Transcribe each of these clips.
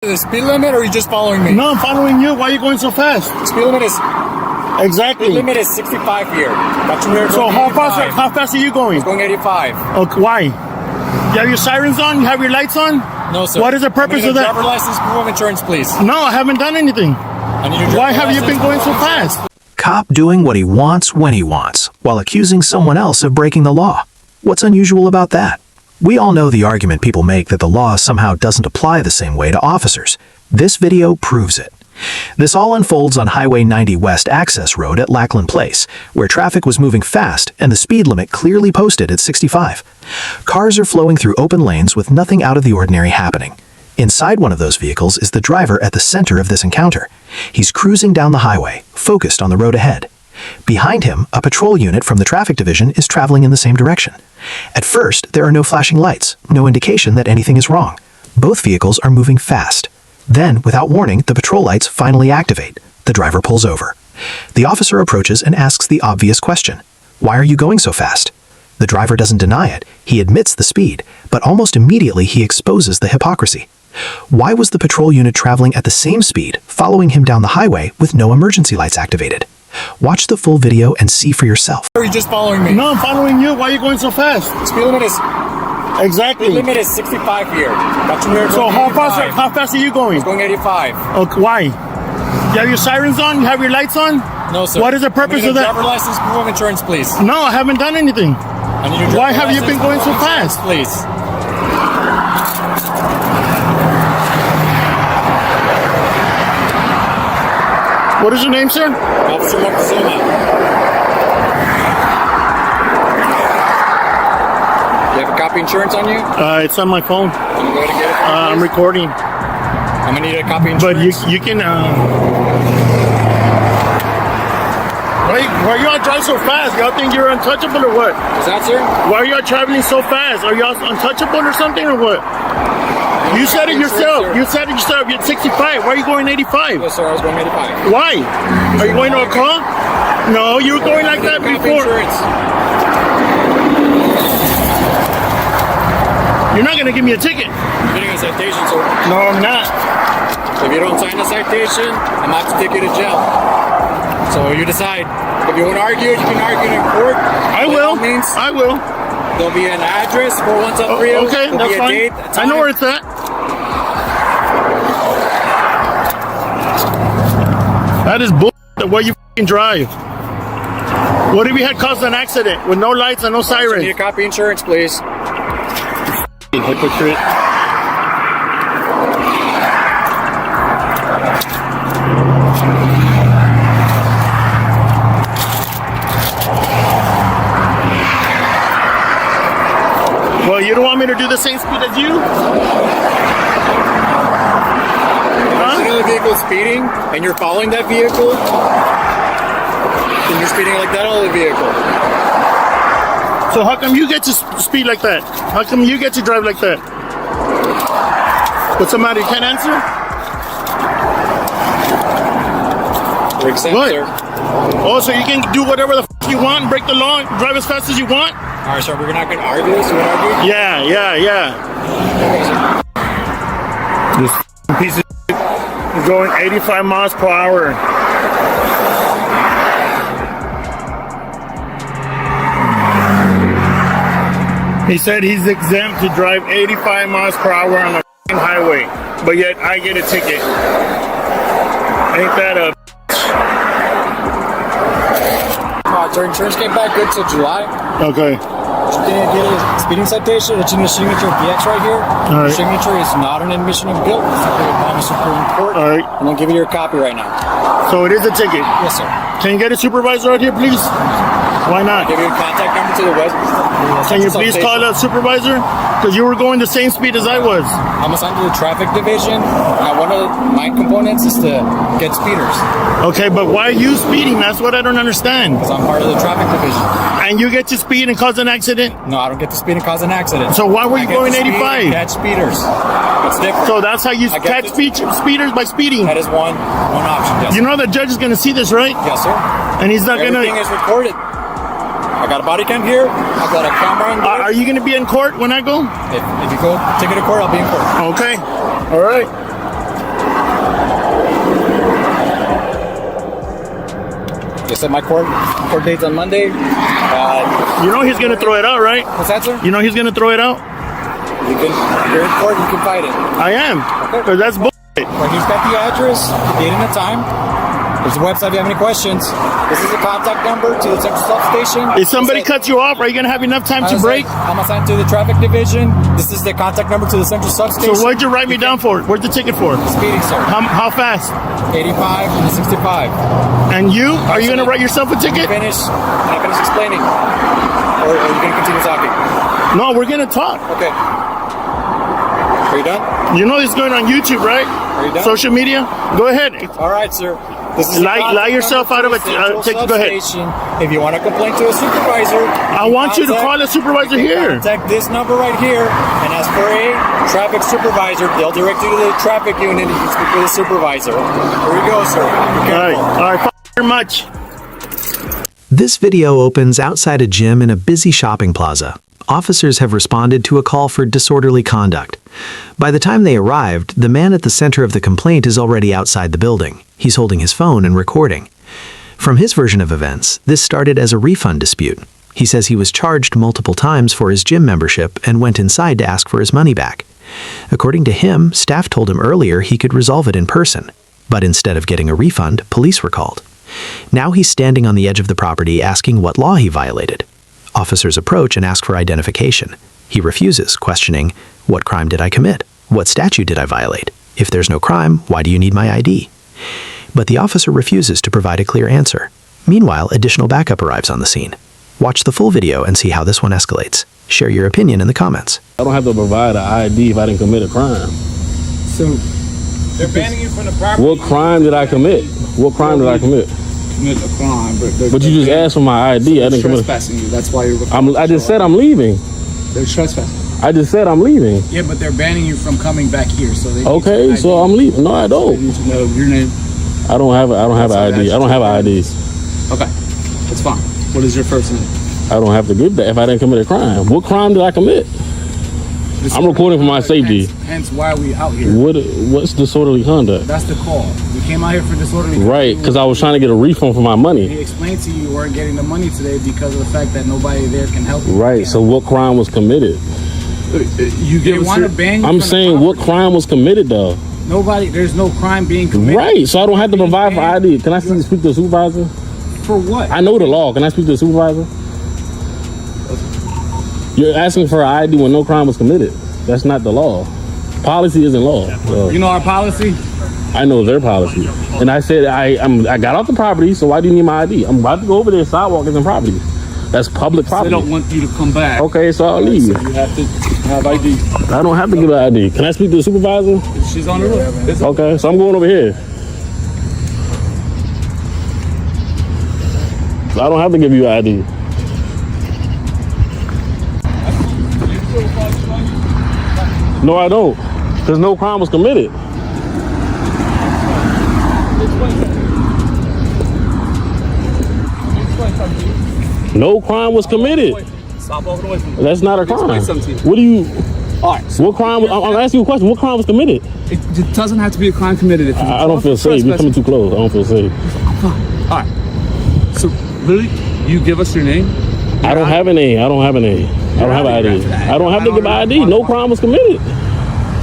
The speed limit, or are you just following me? No, I'm following you. Why are you going so fast? Speed limit is Exactly. speed limit is 65 here. But you're So going how 85. fast are you going? It's going 85. Okay, why? You have your sirens on? You have your lights on? No, sir. What is the purpose I need of a that? driver license, proof of insurance, please. No, I haven't done anything. I need your Why driver have you license, been going so proof of insurance, fast? Cop doing what he wants when he wants, while accusing someone else of breaking the law. What's unusual about that? We all know the argument people make that the law somehow doesn't apply the same way to officers. This video proves it. This all unfolds on Highway 90 West Access Road at Lackland Place, where traffic was moving fast and the speed limit clearly posted at 65. Cars are flowing through open lanes with nothing out of the ordinary happening. Inside one of those vehicles is the driver at the center of this encounter. He's cruising down the highway, focused on the road ahead. Behind him, a patrol unit from the traffic division is traveling in the same direction. At first, there are no flashing lights, no indication that anything is wrong. Both vehicles are moving fast. Then, without warning, the patrol lights finally activate. The driver pulls over. The officer approaches and asks the obvious question. Why are you going so fast? The driver doesn't deny it. He admits the speed, but almost immediately he exposes the hypocrisy. Why was the patrol unit traveling at the same speed, following him down the highway with no emergency lights activated? Watch the full video and see for yourself. Or are you just following me? No, I'm following you. Why are you going so fast? Speed limit is Exactly. speed limit is 65 here. But you're So going how 85. fast are you going? It's going 85. Okay, why? You have your sirens on? You have your lights on? No, sir. What is the purpose I need of a that? driver license, proof of insurance, please. No, I haven't done anything. I need your Why driver have you been license, going so proof of insurance, fast? please? What is your name, sir? Officer Moctezuma. You have a copy insurance on you? It's on my phone. Can you go ahead and get it? for me, I'm please? recording. I'm gonna need a copy But insurance. you can. Why y'all drive so fast? Y'all think you're untouchable or what? Is that, sir? Why are y'all traveling so fast? Are y'all untouchable or something or what? You said it yourself. You said it yourself. You're at 65. Why are you going 85? Yes, sir. I was going 85. Why? Are you going to a car? No, you were going like that Copy before. insurance. You're not gonna give me a ticket. You're getting a citation, sir. No, I'm not. If you don't sign the citation, I'm about to take you to jail. So you decide. If you want to argue it, you can argue it in court. I By will. all means, I will. there'll be an address for one sub 3. Okay, There'll that's be a fine. date, a I know time. where it's at. That is bull. The way you f***ing drive. What if we had caused an accident with no lights and no So you need a sirens? copy insurance, please. Hypocrite. Well, you don't want me to do the same speed as you? If another vehicle is speeding and you're following that vehicle, then you're speeding like that other vehicle. So how come you get to speed like that? How come you get to drive like that? What's the matter? You can't answer? You're exempt, What? sir. Oh, so you can do whatever the f*** you want, break the law, drive as fast as you want? All right, sir. We're not going to argue this. You want to argue? Yeah. Okay, sir. This f***ing piece of shit is going 85 miles per hour. He said he's exempt to drive 85 miles per hour on the f***ing highway, but yet I get a ticket. Ain't that a... Your insurance came back good till July. Okay. You didn't get a speeding citation. It's in your signature BX right here. right. Your signature is not an admission of guilt. It's a promise of Supreme Court. All right. And I'll give you your copy right now. So it is a ticket. Yes, sir. Can you get a supervisor out here, please? Why not? Give you a contact number to the west. Can you please call a supervisor? Because you were going the same speed as I was. I'm assigned to the traffic division. Now, one of my components is to get speeders. Okay, but why are you speeding? That's what I don't understand. Because I'm part of the traffic division. And you get to speed and cause an accident? No, I don't get to speed and cause an accident. So why were you I get going to speed and 85? Catch speeders. It's different. So that's how you I get catch to- speeders by speeding. That is one option. Yes, You know the judge is going to see this, right? yes, sir. And he's not going Everything to... is recorded. I got a body cam here. I got a camera in there. Are you going to be in court when I go? If you go take it to court, I'll be in court. Okay. All right. You said my court date's on Monday. You know he's gonna throw it out, right? What's that, sir? You know he's gonna throw it out. You're in court. You can fight it. I am. Okay. Cause that's bullshit. Well, he's got the address, the date and the time. There's the website if you have any questions. This is the contact number to the central substation. If somebody cuts you off, are you gonna have enough time to brake? I'm assigned to the traffic division. This is the contact number to the central substation. So what'd you write me down for? What's the ticket for? Speeding, sir. How fast? 85 and 65. And you? Are you gonna write yourself a ticket? Finish. Can I finish explaining? Or are you gonna continue talking? No, we're gonna talk. Okay. Are you done? You know this is going on YouTube, right? Are you done? Social media? Go ahead. All right, sir. This is Lie yourself out of it. Go ahead. If you want to complain to a supervisor, I want you to call the supervisor here. Contact this number right here and ask for a traffic supervisor. They'll direct you to the traffic unit and you can speak with the supervisor. Here we go, sir. Be careful. All right. Very much. This video opens outside a gym in a busy shopping plaza. Officers have responded to a call for disorderly conduct. By the time they arrived, the man at the center of the complaint is already outside the building. He's holding his phone and recording. From his version of events, this started as a refund dispute. He says he was charged multiple times for his gym membership and went inside to ask for his money back. According to him, staff told him earlier he could resolve it in person. But instead of getting a refund, police were called. Now he's standing on the edge of the property asking what law he violated. Officers approach and ask for identification. He refuses, questioning, "What crime did I commit? What statute did I violate? If there's no crime, why do you need my ID?" But the officer refuses to provide a clear answer. Meanwhile, additional backup arrives on the scene. Watch the full video and see how this one escalates. Share your opinion in the comments. I don't have to provide an ID if I didn't commit a crime. So they're banning you from the property. What crime did I commit? What crime did I commit? Commit a crime, But you just asked for my ID. I didn't commit. Trespassing you. That's why you're. I just said I'm leaving. They're trespassing. I just said I'm leaving. Yeah, but they're banning you from coming back here. So they. Okay, so I'm leaving. No, I They don't. need to know your name. I don't have an ID. I don't have an ID. Okay, that's fine. What is your first name? I don't have to give that if I didn't commit a crime. What crime did I commit? I'm recording for my safety. Hence why we out here. What's disorderly conduct? That's the call. We came out here for disorderly conduct. Right, because I was trying to get a refund for my He money. explained to you weren't getting the money today because of the fact that nobody there can help you. Right, so what crime was committed? They want to ban you. I'm from the saying what property. crime was committed though? Nobody. There's no crime being committed. Right, so I don't have to provide for ID. Can I speak to the supervisor? For what? I know the law. Can I speak to the supervisor? You're asking for an ID when no crime was committed. That's not the law. Policy isn't law. So You know our policy. I know their policy. And I said I got off the property, so why do you need my ID? I'm about to go over there, sidewalk and property. That's public They property. don't want you to come back. Okay, so I'll leave. So you have to have ID. I don't have to give an ID. Can I speak to the supervisor? She's on the roof. It's Okay, so I'm going over here. So I don't have to give you an ID. No, I don't. Because no crime was committed. No crime was committed. Stop walking away from me. That's not a crime. Explain something to What do you... All right. So What crime... I'm asking you a question. What crime was committed? it doesn't have to be a crime committed if you. I don't feel safe. You're coming too close. I don't feel safe. All right. So really, you give us your name. I don't have a name. I don't have an ID. I don't have to give an ID. No crime was committed.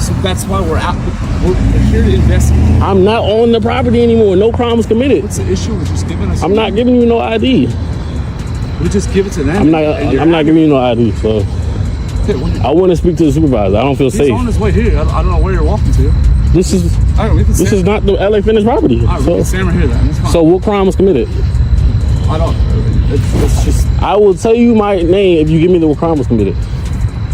So that's why we're out. We're here to investigate. I'm not on the property anymore. No crime was committed. What's the issue with just giving us? I'm not giving you no ID. We just give it to them. I'm not giving you no ID. So I want to speak to the supervisor. I don't feel He's safe. on his way here. I don't know where you're walking to. This is All right, we can this is not the LA Fitness property. All right, we can stand right here then. It's fine. So what crime was committed? I don't. It's just. I will tell you my name if you give me the what crime was committed.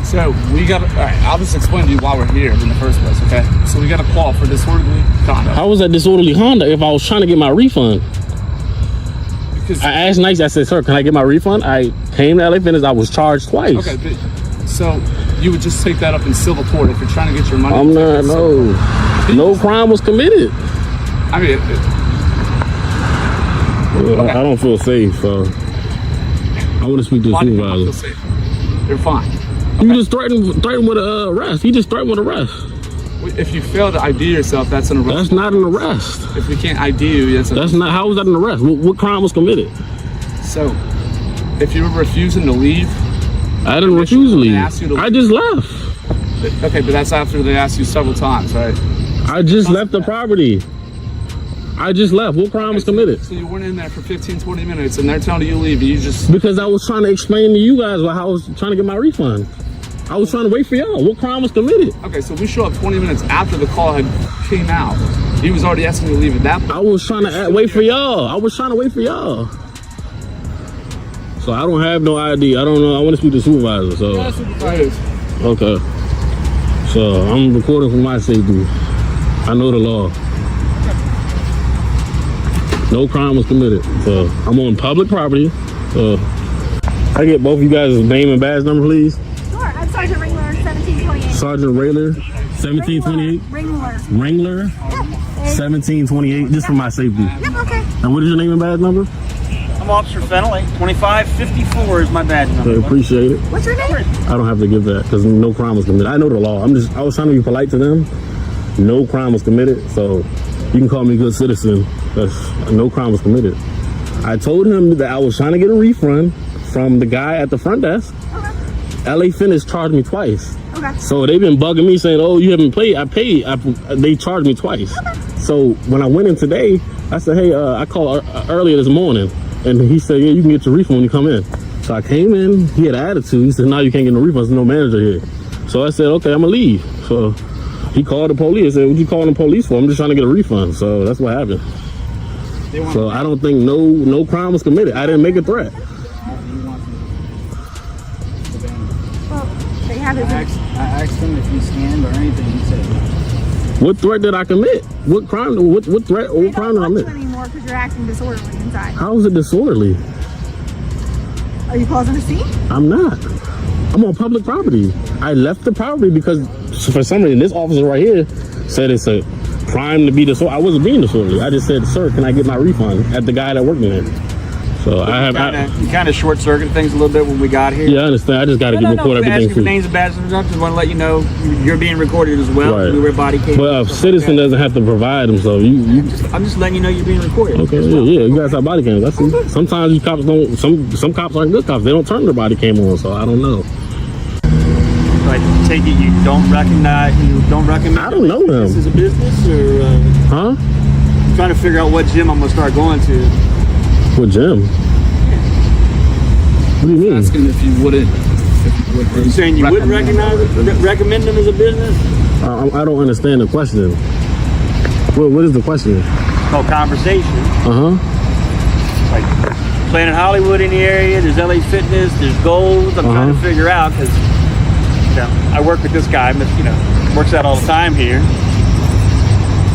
So we got. All right, I'll just explain to you why we're here in the first place. Okay. So we got a call for disorderly conduct. How was that disorderly conduct if I was trying to get my refund? Because I asked nice. I said, "Sir, can I get my refund?" I came to LA Fitness. I was charged twice. okay, but, so you would just take that up in civil court if you're trying to get your money. I'm not. No crime was committed. I mean, I don't feel safe. So I want to speak to the why do you not feel supervisor. safe? You're fine. You just threatened with a arrest. He just threatened with arrest. If you fail to ID yourself, that's an arrest. That's not an arrest. If we can't ID you, That's not. How was that an arrest? What crime was committed? So, if you were refusing to leave, I didn't refuse to They leave. asked you to I leave. just left. okay, but that's after they asked you several times, right? I just left the property. I just left. What crime was committed? So you went in there for 15, 20 minutes, and they're telling you to leave, and you just... Because I was trying to explain to you guys how I was trying to get my refund. I was trying to wait for y'all. What crime was committed? Okay, so we show up 20 minutes after the call had came out. He was already asking you to leave at that point. I was trying to wait for y'all. I was trying to wait for y'all. So I don't have no ID. I don't know. I want to speak to the supervisor. So okay. So I'm recording for my safety. I know the law. No crime was committed. So I'm on public property. I get both of you guys' name and badge number, please. Sure, I'm Sergeant Ringler, 1728. Sergeant Rayler, 1728. Ringler. Ringler, 1728. Just for my safety. Yep, okay. And what is your name and badge number? I'm Officer Fennelly. 2554 is my badge I number. appreciate it. What's your name? I don't have to give that because no crime was committed. I know the law. I was trying to be polite to them. No crime was committed, so you can call me a good citizen. No crime was committed. I told him that I was trying to get a refund from the guy at the front desk. Okay. LA Fitness charged me twice. Okay. So they've been bugging me saying, oh, you haven't paid. I paid. They charged me twice. Okay. So when I went in today, I said, hey, I called earlier this morning. And he said, yeah, you can get your refund when you come in. So I came in. He had an attitude. He said, no, you can't get no refund. There's no manager here. So I said, okay, I'm going to leave. So he called the police. I said, what you calling the police for? I'm just trying to get a refund. So that's what happened. So I don't think no crime was committed. I didn't make a threat. Well, they have his... I asked him if he scanned or anything. He said, What threat did I commit? What crime? What threat? They What crime don't did I want you commit? anymore because you're acting disorderly inside. How is it disorderly? Are you causing a scene? I'm not. I'm on public property. I left the property because for some reason this officer right here said it's a crime to be disorderly. I wasn't being disorderly. I just said, sir, can I get my refund at the guy that worked in there? So you kind of short circuited things a little bit when we got here. Yeah, I understand. I just got to record we asked everything you for too. names and badges and stuff. Just want to let you know you're being recorded as well. Right. We wear body cams. But a citizen doesn't have to provide them, so you I'm just letting you know you're being recorded. okay? Yeah, you guys have body cams. I see. Sometimes you cops don't. Some cops aren't good cops. They don't turn their body cam on, so I don't know. I take it you don't recommend. I don't know this him. is a business, or Huh? trying to figure out what gym I'm gonna start going to. What gym? What do you mean? Asking if you wouldn't. Are you saying you wouldn't recommend them as a business? I don't understand the question. What is the question? It's called conversation. Like Planet Hollywood in the area. There's LA Fitness. There's Goals. I'm trying to figure out because I work with this guy, but works out all the time here.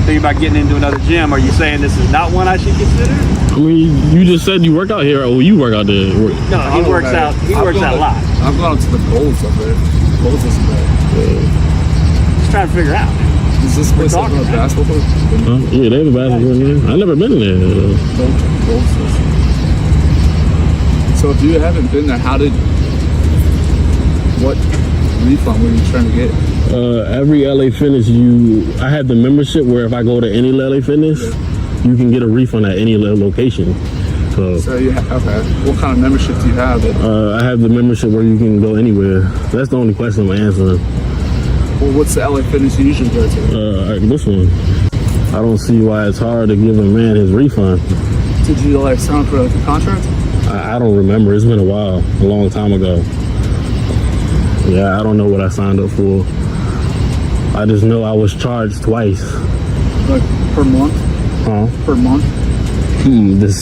Thinking about getting into another gym. Are you saying this is not one I should consider? I mean, you just said you work out here, or you work out there. No, he works out. He works out a lot. I've gone to the Goals up there. Goals isn't bad. Just trying to figure out. Is this place like a basketball court? Huh? Yeah, they have a basketball in there. I never been in there. Goals is. So if you haven't been there, what refund were you trying to get? Every LA Fitness, I have the membership where if I go to any LA Fitness, you can get a refund at any location. So you okay. What kind of membership do you have? I have the membership where you can go anywhere. That's the only question I'm answering. Well, what's the LA Fitness you usually go to? This one. I don't see why it's hard to give a man his refund. Did you sign up for a contract? I don't remember. It's been a while, a long time ago. Yeah, I don't know what I signed up for. I just know I was charged twice. Like per month? Huh? Per month?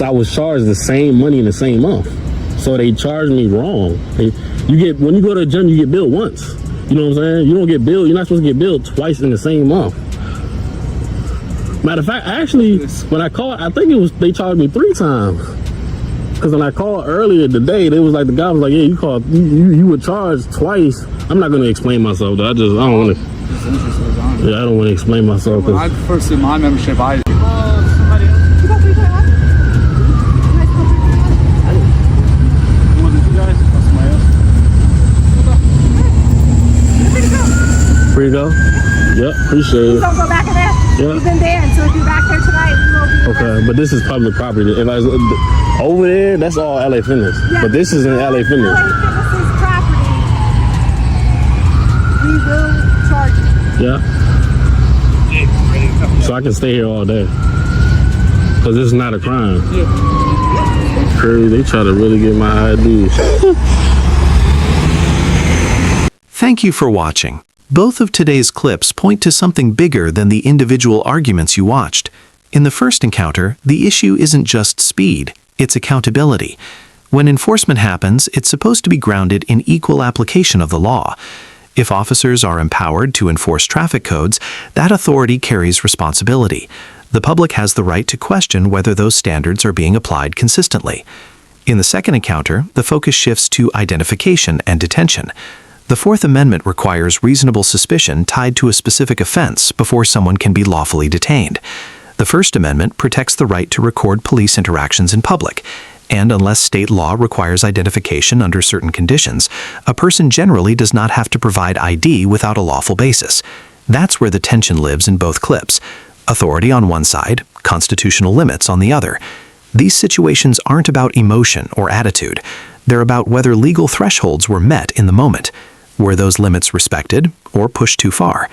I was charged the same money in the same month. So they charged me wrong. When you go to a gym, you get billed once. You know what I'm saying? You don't get billed. You're not supposed to get billed twice in the same month. Matter of fact, actually, when I called, I think they charged me 3 times. Because when I called earlier today, they was like, the guy was like, yeah, you called, you were charged twice. I'm not going to explain myself, though. I don't want to. Yeah, I don't want to explain myself. When I first did my membership, Somebody else. You got 321? Wasn't you guys? Somebody else. Free to go? Yep, appreciate it. Don't go back in there. Yeah. You've been banned, so if you're back there tonight, we will be. Okay, but this is public property. If I was over there, that's all LA Fitness. Yeah. But this isn't LA Fitness. LA Fitness's property. We will charge you. Yeah. So I can stay here all day. Cause this is not a crime. Crazy, they try to really get my ID. Thank you for watching. Both of today's clips point to something bigger than the individual arguments you watched. In the first encounter, the issue isn't just speed, it's accountability. When enforcement happens, it's supposed to be grounded in equal application of the law. If officers are empowered to enforce traffic codes, that authority carries responsibility. The public has the right to question whether those standards are being applied consistently. In the second encounter, the focus shifts to identification and detention. The Fourth Amendment requires reasonable suspicion tied to a specific offense before someone can be lawfully detained. The First Amendment protects the right to record police interactions in public, and unless state law requires identification under certain conditions, a person generally does not have to provide ID without a lawful basis. That's where the tension lives in both clips. Authority on one side, constitutional limits on the other. These situations aren't about emotion or attitude. They're about whether legal thresholds were met in the moment. Were those limits respected or pushed too far?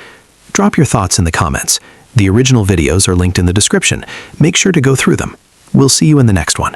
Drop your thoughts in the comments. The original videos are linked in the description. Make sure to go through them. We'll see you in the next one.